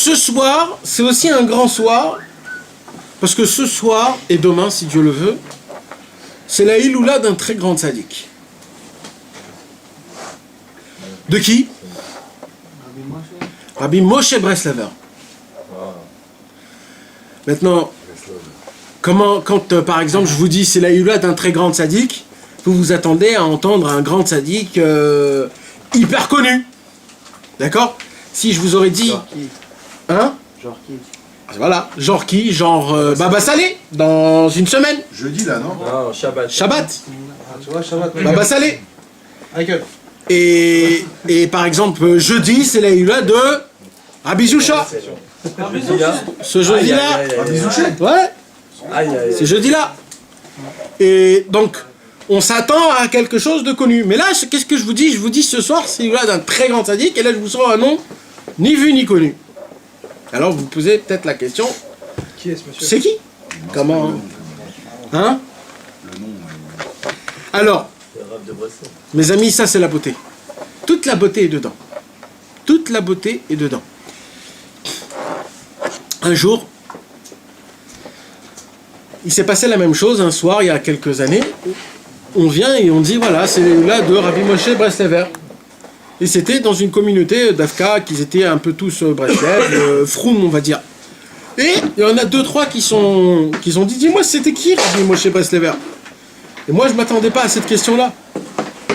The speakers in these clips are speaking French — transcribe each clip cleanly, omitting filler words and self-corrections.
ce soir, c'est aussi un grand soir, parce que ce soir, et demain, si Dieu le veut, c'est la Iloula d'un très grand tzaddik. De qui? Rabbi Moshe Breslever. Maintenant, quand par exemple, je vous dis c'est la Iloula d'un très grand tzaddik, vous vous attendez à entendre un grand tzaddik hyper connu. D'accord? Si je vous aurais dit... Genre qui? Hein? Genre qui? Voilà, genre qui? Genre Baba Salé, dans une semaine. Jeudi là, non? Non, Shabbat. Shabbat. Ah, tu vois, Shabbat. Baba Salé. Michael. Et par exemple, jeudi, c'est la Iloula de Rabbi Zoucha. Ce jeudi-là. Rabbi Zoucha. Ouais, Aïe, aïe, aïe. c'est jeudi-là. Et donc, on s'attend à quelque chose de connu. Mais là, qu'est-ce que je vous dis? Je vous dis ce soir, c'est là d'un très grand sadique, et là, je vous sors un nom ni vu ni connu. Alors, vous vous posez peut-être la question, Qui est ce monsieur? c'est qui? Comment? Hein? Le nom. Alors, mes amis, ça c'est la beauté. Toute la beauté est dedans. Toute la beauté est dedans. Un jour, il s'est passé la même chose un soir, il y a quelques années. On vient et on dit, voilà, c'est là de Rabbi Moshe Breslever. Et c'était dans une communauté d'Afka, qu'ils étaient un peu tous Breslev, Froum, on va dire. Et il y en a deux, trois qui ont dit, dis-moi, c'était qui Rabbi Moshe Breslever? Et moi, je ne m'attendais pas à cette question-là.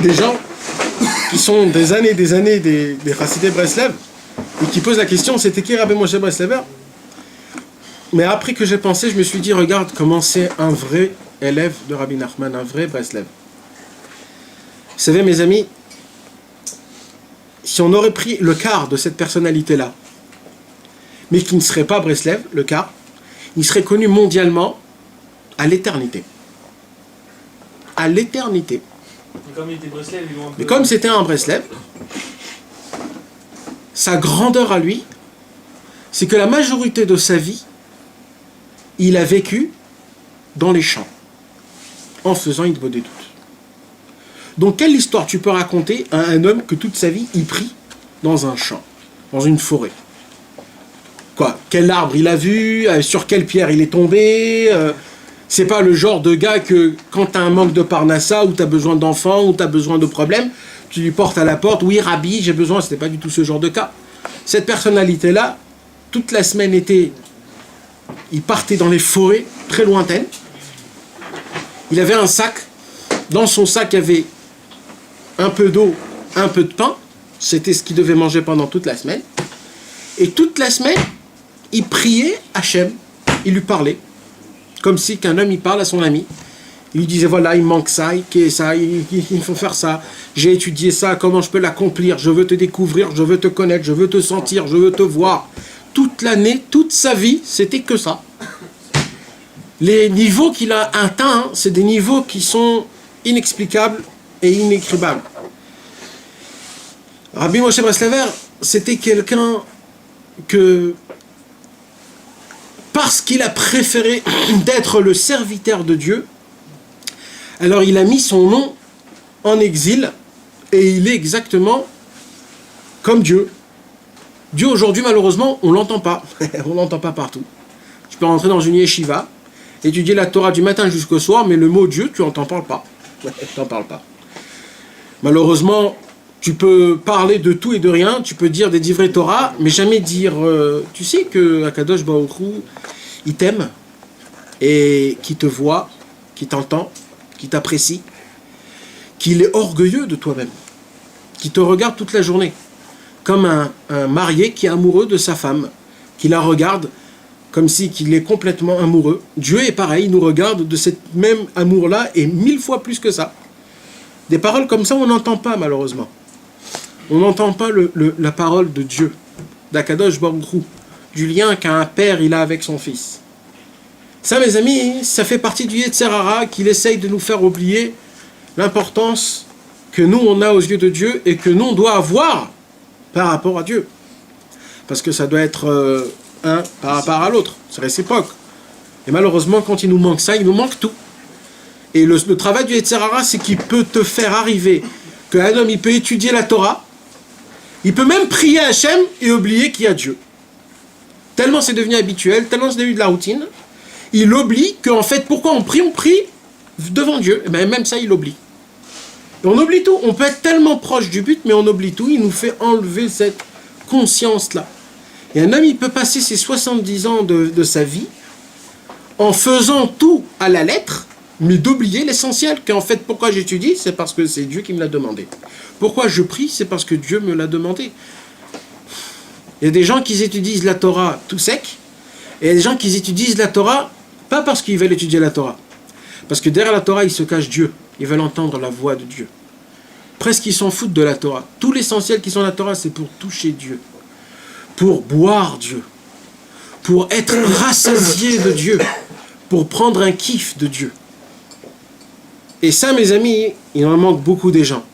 Des gens qui sont des années des Chassidé Breslev et qui posent la question, c'était qui Rabbi Moshe Breslever? Mais après que j'ai pensé, je me suis dit, regarde comment c'est un vrai élève de Rabbi Nachman, un vrai Breslev. Vous savez, mes amis, si on aurait pris le quart de cette personnalité-là, mais qui ne serait pas Breslev, le quart, il serait connu mondialement à l'éternité. À l'éternité. Comme il était Breslev, ils l'ont un peu... Mais comme c'était un Breslev, sa grandeur à lui, c'est que la majorité de sa vie, il a vécu dans les champs, en faisant une des doutes. Donc quelle histoire tu peux raconter à un homme que toute sa vie, il prie dans un champ, dans une forêt? Quoi? Quel arbre il a vu? Sur quelle pierre il est tombé? C'est pas le genre de gars que quand tu as un manque de parnassa, ou tu as besoin d'enfants, ou tu as besoin de problèmes, tu lui portes à la porte, oui Rabbi, j'ai besoin. C'était pas du tout ce genre de cas. Cette personnalité-là, toute la semaine il partait dans les forêts très lointaines. Il avait un sac. Dans son sac, il y avait un peu d'eau, un peu de pain. C'était ce qu'il devait manger pendant toute la semaine. Et toute la semaine, il priait Hachem. Il lui parlait. Comme si qu'un homme, il parle à son ami. Il lui disait, voilà, il manque ça, il faut faire ça. J'ai étudié ça, comment je peux l'accomplir? Je veux te découvrir, je veux te connaître, je veux te sentir, je veux te voir. Toute l'année, toute sa vie, c'était que ça. Les niveaux qu'il a atteints, c'est des niveaux qui sont inexplicables et inécrivables. Rabbi Moshe Breslever, c'était quelqu'un que, parce qu'il a préféré d'être le serviteur de Dieu, alors il a mis son nom en exil et il est exactement comme Dieu. Dieu aujourd'hui, malheureusement, on ne l'entend pas. On ne l'entend pas partout. Tu peux rentrer dans une yeshiva, étudier la Torah du matin jusqu'au soir, mais le mot Dieu, tu n'en parles pas. Tu n'en parles pas. Malheureusement, tu peux parler de tout et de rien, tu peux dire des divrei Torah, mais jamais dire... tu sais que Akadosh Baruch Hu, il t'aime, et qui te voit, qui t'entend, qui t'apprécie, qu'il est orgueilleux de toi-même, qui te regarde toute la journée, comme un marié qui est amoureux de sa femme, qui la regarde comme si qu'il est complètement amoureux. Dieu est pareil, il nous regarde de ce même amour-là, et 1000 fois plus que ça. Des paroles comme ça, on n'entend pas, malheureusement. On n'entend pas la parole de Dieu, d'Akadosh Baruch Hu, du lien qu'un père il a avec son fils. Ça, mes amis, ça fait partie du Yetzer Hara qu'il essaye de nous faire oublier l'importance que nous, on a aux yeux de Dieu et que nous, on doit avoir par rapport à Dieu. Parce que ça doit être un par rapport à l'autre. C'est réciproque. Et malheureusement, quand il nous manque ça, il nous manque tout. Et le travail du Yetzer Hara, c'est qu'il peut te faire arriver qu'un homme, il peut étudier la Torah, il peut même prier Hachem et oublier qu'il y a Dieu. tellement c'est devenu habituel, tellement c'est devenu de la routine, il oublie qu'en fait, pourquoi on prie devant Dieu. Et bien, même ça, il oublie. Et on oublie tout. On peut être tellement proche du but, mais on oublie tout. Il nous fait enlever cette conscience-là. Et un homme, il peut passer ses 70 ans de sa vie en faisant tout à la lettre, mais d'oublier l'essentiel. Qu'en fait, pourquoi j'étudie? C'est parce que c'est Dieu qui me l'a demandé. Pourquoi je prie? C'est parce que Dieu me l'a demandé. Il y a des gens qui étudient la Torah tout sec, et il y a des gens qui étudient la Torah pas parce qu'ils veulent étudier la Torah. Parce que derrière la Torah, il se cache Dieu. Ils veulent entendre la voix de Dieu. Presque ils s'en foutent de la Torah. Tout l'essentiel qui sont la Torah, c'est pour toucher Dieu. Pour boire Dieu. Pour être rassasié de Dieu. Pour prendre un kiff de Dieu. Et ça, mes amis, il en manque beaucoup des gens.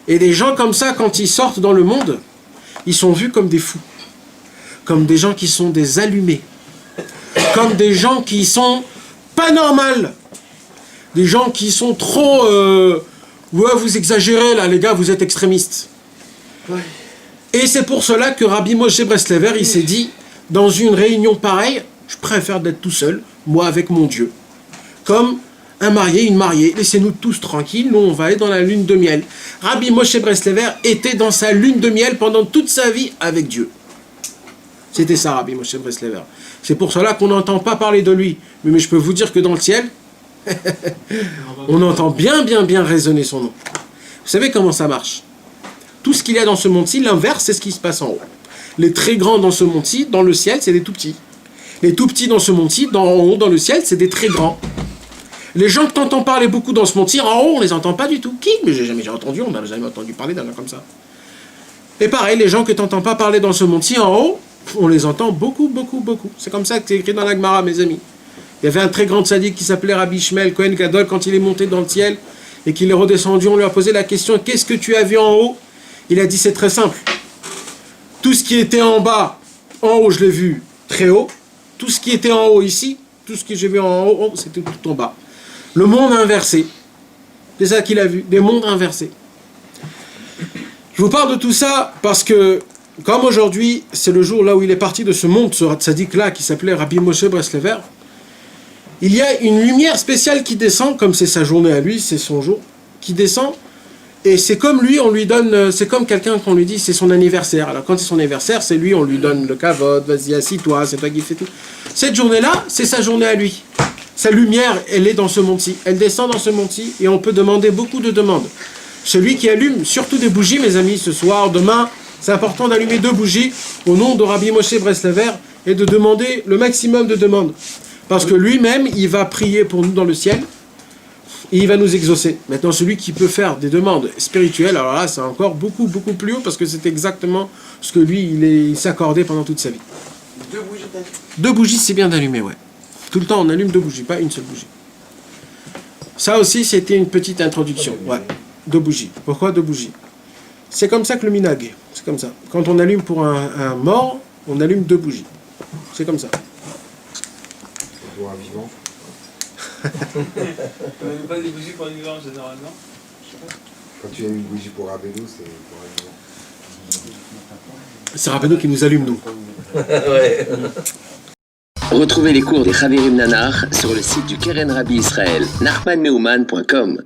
Et des gens comme ça, quand ils sortent dans le monde, ils sont vus comme des fous. Comme des gens qui sont des allumés. Comme des gens qui sont pas normaux. Des gens qui sont trop... ouais, vous exagérez là, les gars, vous êtes extrémistes. Ouais. Et c'est pour cela que Rabbi Moshe Breslever, il s'est dit, dans une réunion pareille, je préfère d'être tout seul, moi avec mon Dieu. Comme un marié, une mariée, laissez-nous tous tranquilles, nous on va aller dans la lune de miel. Rabbi Moshe Breslever était dans sa lune de miel pendant toute sa vie avec Dieu. C'était ça, Rabbi Moshe Breslever. C'est pour cela qu'on n'entend pas parler de lui. Mais je peux vous dire que dans le ciel, on entend bien résonner son nom. Vous savez comment ça marche? Tout ce qu'il y a dans ce monde-ci, l'inverse, c'est ce qui se passe en haut. Les très grands dans ce monde-ci, dans le ciel, c'est des tout petits. Les tout petits dans ce monde-ci, en haut, dans le ciel, c'est des très grands. Les gens que tu entends parler beaucoup dans ce monde-ci, en haut, on les entend pas du tout. Qui? Mais j'ai jamais entendu, on n'a jamais entendu parler d'un comme ça. Et pareil, les gens que tu n'entends pas parler dans ce monde-ci, en haut, on les entend beaucoup. C'est comme ça que c'est écrit dans la Gemara, mes amis. Il y avait un très grand tzaddik qui s'appelait Rabbi Shmuel Cohen Gadol, quand il est monté dans le ciel et qu'il est redescendu, on lui a posé la question, qu'est-ce que tu as vu en haut? Il a dit, c'est très simple. Tout ce qui était en bas, en haut, je l'ai vu très haut. Tout ce qui était en haut ici, tout ce que j'ai vu en haut, c'était tout en bas. Le monde inversé. C'est ça qu'il a vu, des mondes inversés. Je vous parle de tout ça parce que, comme aujourd'hui, c'est le jour là où il est parti de ce monde, ce tzaddik-là, qui s'appelait Rabbi Moshe Breslever, il y a une lumière spéciale qui descend, comme c'est sa journée à lui, c'est son jour, qui descend, et c'est comme lui, on lui donne, c'est comme quelqu'un qu'on lui dit, c'est son anniversaire. Alors quand c'est son anniversaire, c'est lui, on lui donne le kavod, vas-y, assis-toi, c'est toi qui fais tout. Cette journée-là, c'est sa journée à lui. Sa lumière, elle est dans ce monde-ci. Elle descend dans ce monde-ci, et on peut demander beaucoup de demandes. Celui qui allume surtout des bougies, mes amis, ce soir, demain, c'est important d'allumer 2 bougies au nom de Rabbi Moshe Breslever et de demander le maximum de demandes. Parce que lui-même, il va prier pour nous dans le ciel et il va nous exaucer. Maintenant, celui qui peut faire des demandes spirituelles, alors là, c'est encore beaucoup plus haut parce que c'est exactement ce que lui, il s'accordait pendant toute sa vie. 2 bougies, t'as dit? 2 bougies, c'est bien d'allumer, ouais. Tout le temps, on allume 2 bougies, pas une seule bougie. Ça aussi, c'était une petite introduction. Ouais, 2 bougies. Pourquoi 2 bougies? C'est comme ça que le minag, c'est comme ça. Quand on allume pour un mort, on allume 2 bougies. C'est comme ça. Pour un vivant. On n'allume pas des bougies pour un vivant généralement. Quand tu allumes une bougie pour Rabbeinu, c'est pour un vivant. C'est Rabbeinu qui nous allume, nous. Ouais. Retrouvez les cours des Chavirim Nanar sur le site du Keren Rabbi Israël, nachmanneumann.com.